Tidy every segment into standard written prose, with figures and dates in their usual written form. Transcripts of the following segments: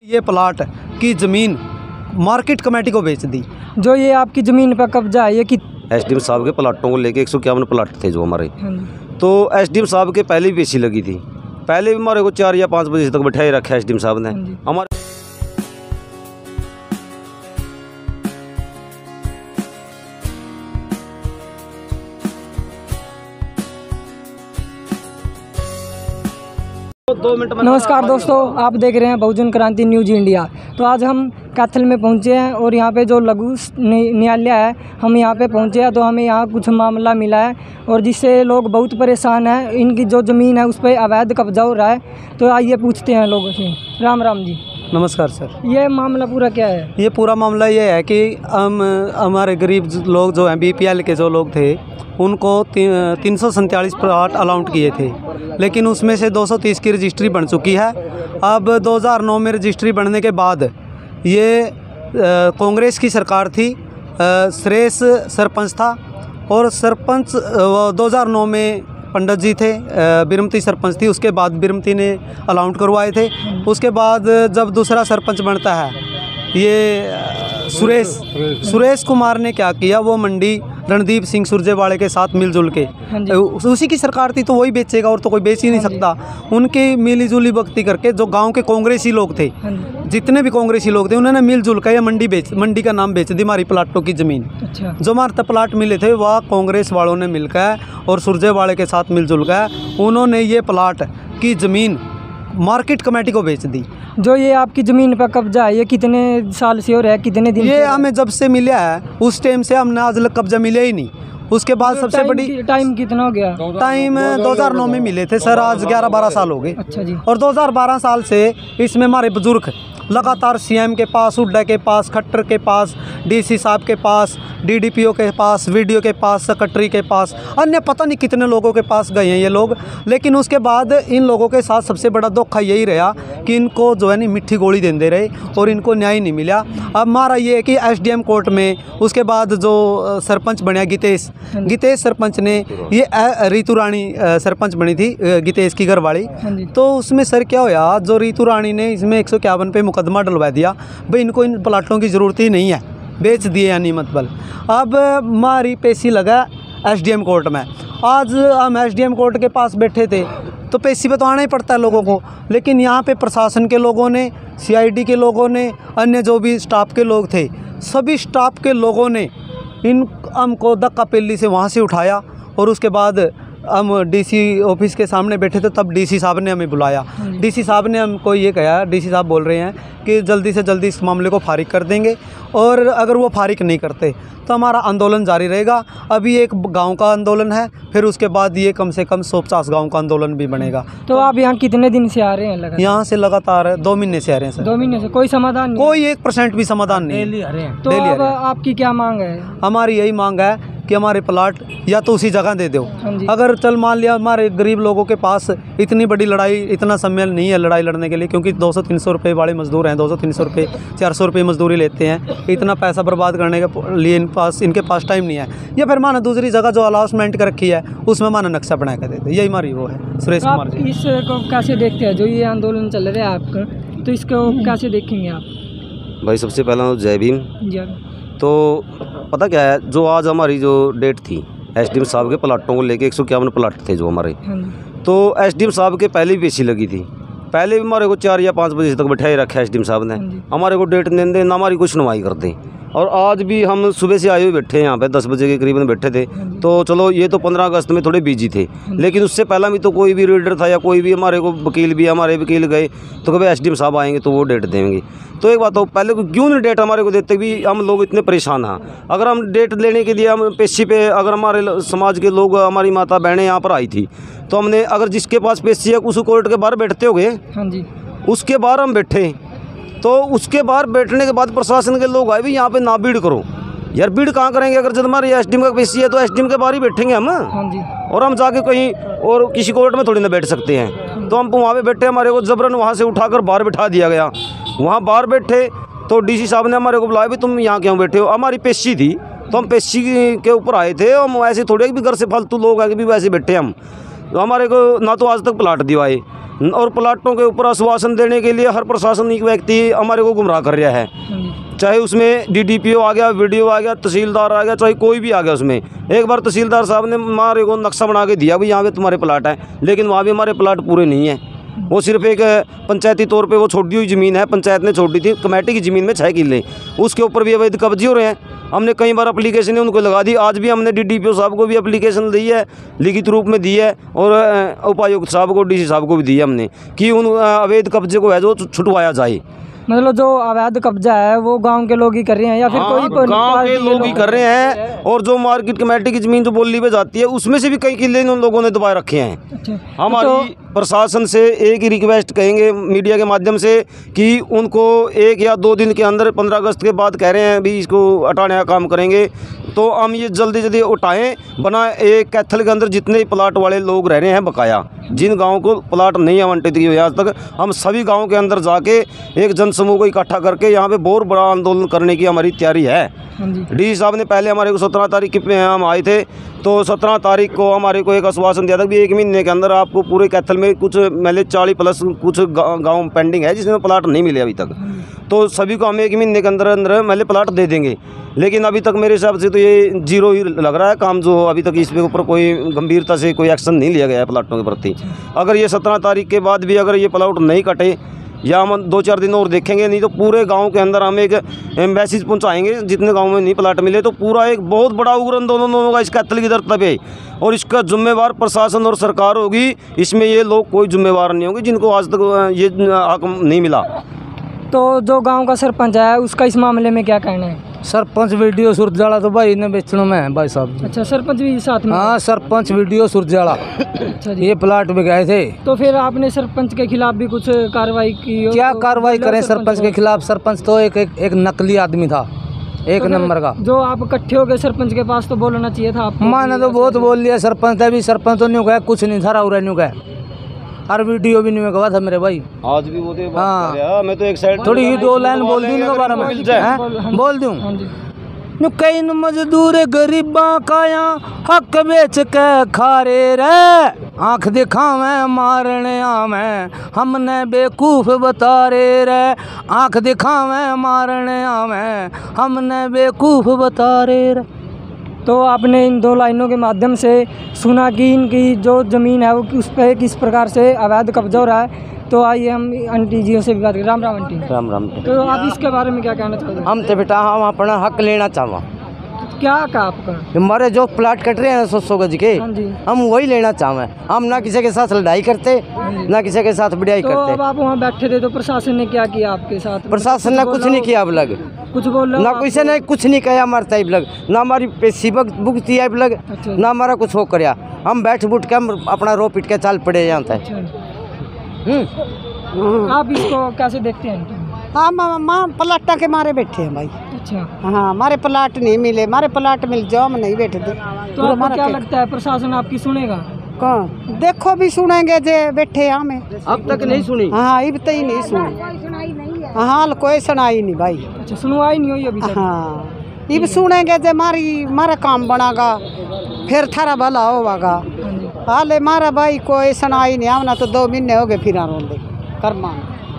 ये प्लाट की ज़मीन मार्केट कमेटी को बेच दी। जो ये आपकी ज़मीन पर कब्जा है, ये कि एसडीएम साहब के प्लाटों को लेके 151 प्लाट थे जो हमारे। तो एसडीएम साहब के पहले भी पेशी लगी थी, पहले भी हमारे को 4 या 5 बजे तक बैठाए रखा एसडीएम साहब ने हमारे। नमस्कार दोस्तों, आप देख रहे हैं बहुजन क्रांति न्यूज़ इंडिया। तो आज हम कैथल में पहुंचे हैं और यहाँ पे जो लघु न्यायालय है, हम यहाँ पे पहुंचे हैं। तो हमें यहाँ कुछ मामला मिला है और जिससे लोग बहुत परेशान हैं। इनकी जो ज़मीन है उस पर अवैध कब्जा हो रहा है। तो आइए पूछते हैं लोगों से। राम राम जी। नमस्कार सर। ये मामला पूरा क्या है? ये पूरा मामला ये है कि हमारे गरीब लोग जो हैं, बीपीएल के जो लोग थे, उनको 347 प्लाट अलाउंट किए थे, लेकिन उसमें से 230 की रजिस्ट्री बन चुकी है। अब 2009 में रजिस्ट्री बनने के बाद ये कांग्रेस की सरकार थी, सुरेश सरपंच था और सरपंच 2009 में पंडित जी थे, बिरमती सरपंच थी। उसके बाद बिरमती ने अलाउंट करवाए थे। उसके बाद जब दूसरा सरपंच बनता है ये सुरेश कुमार ने क्या किया, वो मंडी रणदीप सिंह सुरजेवाले के साथ मिलजुल के, उसी की सरकार थी तो वही बेचेगा और तो कोई बेच ही नहीं सकता। उनकी मिलीजुली भक्ति करके जो गांव के कांग्रेसी लोग थे, जितने भी कांग्रेसी लोग थे, उन्होंने मिलजुल कर ये मंडी का नाम बेच दी हमारी प्लाटों की ज़मीन। अच्छा। जो हमारे प्लाट मिले थे वह कांग्रेस वालों ने मिलकर और सुरजेवाले के साथ मिलजुल कर उन्होंने ये प्लाट की ज़मीन मार्केट कमेटी को बेच दी। जो ये आपकी ज़मीन पर कब्जा है, ये कितने साल से हो रहा है, कितने दिन? ये हमें जब से मिला है उस टाइम से हमने आज तक कब्जा मिले ही नहीं। उसके बाद सबसे बड़ी टाइम कितना हो गया? टाइम 2009 में मिले थे सर, आज 11-12 साल हो गए। अच्छा जी। और 2012 साल से इसमें हमारे बुजुर्ग लगातार सीएम के पास, हुड्डा के पास, खट्टर के पास, डीसी साहब के पास, डीडीपीओ के पास, वीडियो के पास, सेक्रेटरी के पास, अन्य पता नहीं कितने लोगों के पास गए हैं ये लोग। लेकिन उसके बाद इन लोगों के साथ सबसे बड़ा धोखा यही रहा कि इनको जो है नहीं मिट्टी गोली देते रहे और इनको न्याय नहीं मिला। अब हमारा ये है कि एसडीएम कोर्ट में उसके बाद जो सरपंच बनया गीतेश सरपंच ने, ये रीतू रानी सरपंच बनी थी गीतेश की घरवाली। तो उसमें सर क्या होया, जो रीतू रानी ने इसमें 151 पे मुकदमा डलवा दिया, भाई इनको इन प्लाटों की ज़रूरत ही नहीं है, बेच दिए यानी मतलब। अब हमारी पेशी लगा एसडीएम कोर्ट में। आज हम एसडीएम कोर्ट के पास बैठे थे तो पेशी पे तो आना ही पड़ता है लोगों को, लेकिन यहाँ पे प्रशासन के लोगों ने, सीआईडी के लोगों ने, अन्य जो भी स्टाफ के लोग थे, सभी स्टाफ के लोगों ने इन हमको धक्का पेल्ली से वहाँ से उठाया और उसके बाद हम डीसी ऑफिस के सामने बैठे थे। तब डीसी साहब ने हमें बुलाया। डीसी साहब ने हमको ये कहा, डीसी साहब बोल रहे हैं कि जल्दी से जल्दी इस मामले को फारिग कर देंगे और अगर वो फारिग नहीं करते तो हमारा आंदोलन जारी रहेगा। अभी एक गांव का आंदोलन है, फिर उसके बाद ये कम से कम 150 गांव का आंदोलन भी बनेगा। तो आप यहाँ कितने दिन से आ रहे हैं? यहाँ से लगातार 2 महीने से आ रहे हैं सर। 2 महीने से कोई समाधान नहीं? कोई 1% भी समाधान नहीं। डेली आ रहे हैं। तो अब आपकी क्या मांग है? हमारी यही मांग है कि हमारे प्लाट या तो उसी जगह दे दो। अगर चल मान लिया हमारे गरीब लोगों के पास इतनी बड़ी लड़ाई, इतना समय नहीं है लड़ाई लड़ने के लिए, क्योंकि 200-300 रुपये वाले मजदूर हैं, 200-300 रुपये 400 रुपये मजदूरी लेते हैं। इतना पैसा बर्बाद करने के लिए इनके पास टाइम नहीं है। या फिर माना दूसरी जगह जो अलाउंसमेंट कर रखी है उसमें माना नक्शा बना कर देते। यही हमारी वो है। सुरेश कुमार जी, इसको कैसे देखते हैं जो ये आंदोलन चल रहा है आपका, तो इसको कैसे देखेंगे आप? भाई सबसे पहला जय भीम। तो पता क्या है, जो आज हमारी जो डेट थी एसडीएम साहब के प्लाटों को लेके 151 प्लाट थे जो हमारे। तो एसडीएम साहब के पहले भी पेशी लगी थी, पहले भी हमारे को 4 या 5 बजे तक बैठाए रखा है एसडीएम साहब ने। हमारे को डेट नहीं दे, ना हमारी कुछ सुनवाई करते। और आज भी हम सुबह से आए हुए बैठे हैं यहाँ पे, 10 बजे के करीबन बैठे थे। तो चलो ये तो 15 अगस्त में थोड़े बिजी थे, लेकिन उससे पहला भी तो कोई भी रीडर था या कोई भी हमारे को वकील भी, हमारे वकील गए तो कभी एसडीएम साहब आएंगे तो वो डेट देंगे। तो एक बात हो, पहले क्यों नहीं डेट हमारे को देते भी? हम लोग इतने परेशान हैं। अगर हम डेट लेने के लिए हम पेशी पे, अगर हमारे समाज के लोग, हमारी माता बहनें यहाँ पर आई थी तो हमने, अगर जिसके पास पेशी है उस कोर्ट के बाहर बैठते हो गए, उसके बाहर हम बैठे, तो उसके बाहर बैठने के बाद प्रशासन के लोग आए भी यहाँ पे ना भीड़ करो। यार भीड़ कहाँ करेंगे? अगर जब हमारी एसडीएम का पेशी है तो एसडीएम के बाहर ही बैठेंगे हम। और हम जाके कहीं और किसी कोर्ट में थोड़ी ना बैठ सकते हैं। तो हम वहाँ पे बैठे, हमारे को जबरन वहाँ से उठाकर बाहर बैठा दिया गया। वहाँ बाहर बैठे तो डीसी साहब ने हमारे को बुलाया, भी तुम यहाँ क्यों बैठे हो? हमारी पेशी थी तो हम पेशी के ऊपर आए थे। हम ऐसे थोड़े भी घर से फालतू लोग आए कि भी वैसे बैठे हम। तो हमारे को ना तो आज तक प्लाट दिवाए, और प्लाटों के ऊपर आश्वासन देने के लिए हर प्रशासनिक व्यक्ति हमारे को गुमराह कर रहा है। चाहे उसमें DDPO आ गया, VDO आ गया, तहसीलदार आ गया, चाहे कोई भी आ गया। उसमें एक बार तहसीलदार साहब ने हमारे को नक्शा बना के दिया, भाई यहाँ पे तुम्हारे प्लाट हैं, लेकिन वहाँ भी हमारे प्लाट पूरे नहीं हैं। वो सिर्फ एक पंचायती तौर पे वो छोड़ी हुई ज़मीन है, पंचायत ने छोड़ दी थी, कमेटी की ज़मीन में 6 किले, उसके ऊपर भी अवैध कब्जे हो रहे हैं। हमने कई बार एप्लीकेशन उनको लगा दी, आज भी हमने DDPO साहब को भी एप्लीकेशन दी है, लिखित रूप में दी है, और उपायुक्त साहब को, DC साहब को भी दी है हमने, कि उन अवैध कब्जे को है जो छुटवाया जाए। मतलब जो अवैध कब्जा है वो गांव के लोग ही कर रहे हैं या फिर कोई गांव के लोग ही कर रहे हैं, और जो मार्केट कमेटी की ज़मीन जो बोली पे जाती है उसमें से भी कई किले उन लोगों ने दबाए रखे हैं। अच्छा। हमारी प्रशासन से एक ही रिक्वेस्ट कहेंगे मीडिया के माध्यम से कि उनको 1 या 2 दिन के अंदर 15 अगस्त के बाद कह रहे हैं भी इसको हटाने का काम करेंगे, तो हम ये जल्दी जल्दी उठाएं, बना एक कैथल के अंदर जितने प्लाट वाले लोग रह रहे हैं बकाया, जिन गाँव को प्लाट नहीं आवंटित किए हुए आज तक, हम सभी गाँव के अंदर जाके एक जनसमूह को इकट्ठा करके यहाँ पे बहुत बड़ा आंदोलन करने की हमारी तैयारी है। DC साहब ने पहले हमारे को 17 तारीख पे हम आए थे, तो 17 तारीख को हमारे को एक आश्वासन दिया था कि 1 महीने के अंदर आपको पूरे कैथल में कुछ पहले 40+ कुछ गाँव पेंडिंग है जिसमें प्लाट नहीं मिले अभी तक, तो सभी को हम 1 महीने के अंदर अंदर पहले प्लाट दे देंगे। लेकिन अभी तक मेरे हिसाब से तो ये 0 ही लग रहा है काम, जो अभी तक इसके ऊपर कोई गंभीरता से कोई एक्शन नहीं लिया गया है प्लाटों के प्रति। अगर ये 17 तारीख के बाद भी अगर ये प्लाट नहीं कटे, या हम 2-4 दिन और देखेंगे, नहीं तो पूरे गांव के अंदर हम एक मैसेज पहुंचाएंगे, जितने गांव में नहीं प्लाट मिले तो पूरा एक बहुत बड़ा उग्र आंदोलन होगा इस कैथल की धरती पे, और इसका जिम्मेवार प्रशासन और सरकार होगी। इसमें ये लोग कोई जिम्मेवार नहीं होंगे जिनको आज तक ये हक नहीं मिला। तो जो गांव का सरपंच है उसका इस मामले में क्या कहना है? सरपंच VDO सुरजाला तो भाई ने बेचने में है भाई साहब। अच्छा, सरपंच भी साथ में? हाँ, सरपंच VDO सुरजाला अच्छा जी। ये प्लाट में गए थे। तो फिर आपने सरपंच के खिलाफ भी कुछ कार्रवाई की? क्या कार्रवाई करें सरपंच के खिलाफ? सरपंच तो एक नकली आदमी था, एक नंबर का। जो आप इकट्ठे हो गए सरपंच के पास तो बोलना चाहिए था आपको। मैंने तो बहुत बोल लिया, सरपंच भी सरपंच तो नहीं गया, कुछ नहीं था, और नहीं गया, और VDO भी नहीं गवा था मेरे भाई। आज भी वो हाँ, मैं तो एक साइड थोड़ी ही 2 लाइन बोल दी उनके बारे में, बोल दूँ। कई मजदूर गरीबा काया हक बेच के खारे रे, आँख दिखावे मारने आवे हमने बेवकूफ़ बता रे, आँख दिखावे मारने आवे हमने बेवकूफ़ बता रे। तो आपने इन 2 लाइनों के माध्यम से सुना कि इनकी जो ज़मीन है वो उस पर किस प्रकार से अवैध कब्जा हो रहा है। तो आइए हम आंटी जी से भी बात करें। राम राम आंटी। राम राम। तो आप इसके बारे में क्या कहना चाहते हैं? हम तो बेटा हम अपना हक लेना चाहवा। क्या कहा आपका? हमारे जो प्लाट कट रहे हैं 100 गज के, हाँ जी। हम वही लेना चाहवे। हम ना किसी के साथ लड़ाई करते, ना किसी के साथ बढ़ाई तो करते। अब आप वहाँ बैठे थे तो प्रशासन ने क्या किया आपके साथ? प्रशासन ने कुछ नहीं किया अब लग, कुछ बोल ना किसी ने कुछ नहीं कहा हमारे अब लग, ना हमारी पेशी बुक थी अब लग, अच्छा। ना हमारा कुछ हो कर। हम बैठ बुठ के हम अपना रो पिट के चाल पड़े यहाँ तक। आप इसको कैसे देखते हैं? हाँ माँ प्लाटा के मारे बैठे हैं भाई। अच्छा। हाँ, हमारे प्लाट नहीं मिले, हमारे प्लाट मिल जाओ हम नहीं बैठे थे। तो आपको क्या लगता है प्रशासन आपकी सुनेगा? कौन देखो भी सुनेंगे जे बैठे यहाँ में। अब तक नहीं सुनी। हाँ, अब तो ही नहीं सुनी। हाँ, कोई सुनाई नहीं भाई। अच्छा, सुनवाई नहीं हुई अभी तक? हाँ, अब सुनेंगे जे मारा काम बनागा फिर थारा भला होगा। हाले मारा भाई कोई सुनाई नहीं, हमने तो 2 महीने हो गए फिर रोंदे कर्मा।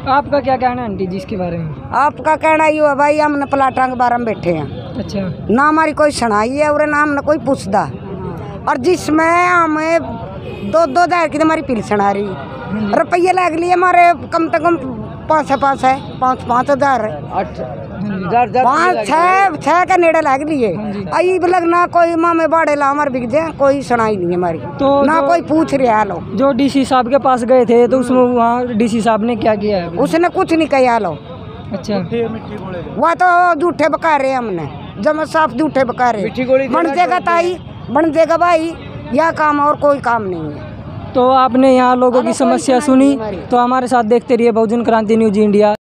आपका क्या कहना है आंटी जी इसके बारे में? आपका कहना ही हुआ भाई, हमने प्लाटा के बारे में बैठे हैं। अच्छा। ना हमारी कोई सुनाई है और ना हमने कोई पूछता, और जिसमें हमें 2-2 हज़ार की हमारी पिलसन आ रही, रुपये लग लिए हमारे कम से कम 5 है 5 हज़ार 5-6 का नेड़े लग लिए। आई लगना कोई माँ में बाड़े ला हमारे बिक जाए, कोई सुनाई नहीं हमारी। तो ना कोई पूछ रहा लो। जो DC साहब के पास गए थे तो उसमें वहाँ DC साहब ने क्या किया है? उसने कुछ नहीं कहा लो। अच्छा। वह तो झूठे बका रहे हमने, जब साफ झूठे बका रहे। बन जाएगा ताई, बन जाएगा भाई, यह काम और कोई काम नहीं है। तो आपने यहाँ लोगों की समस्या सुनी, तो हमारे साथ देखते रहिए बहुजन क्रांति न्यूज़ इंडिया।